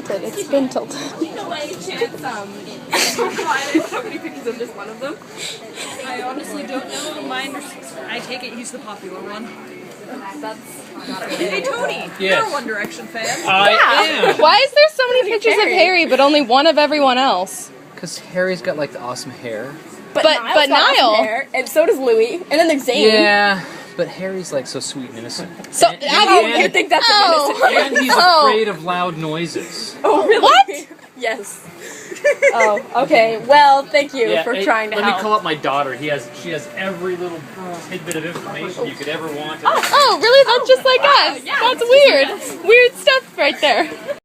tilted. It's been tilted. No way, chance, why there's so many pictures of just one of them. I honestly don't know. Mine, I take it he's the popular one. That's Hey Tony, you're a One Direction fan. I am. Why is there so many pictures of Harry but only one of everyone else? Because Harry's got like the awesome hair. But Niall's got Niall. awesome hair, and so does Louis, and then there's Zayn. Yeah, but Harry's like so sweet and innocent. So, and, You think that's and he's afraid of loud noises. Oh, really? What? Yes. Oh, okay. Well, thank you for trying to Let help. me call up my daughter. She has every little tidbit of information you could ever want. oh, really? That's just like us. yeah, That's weird. Weird stuff right there.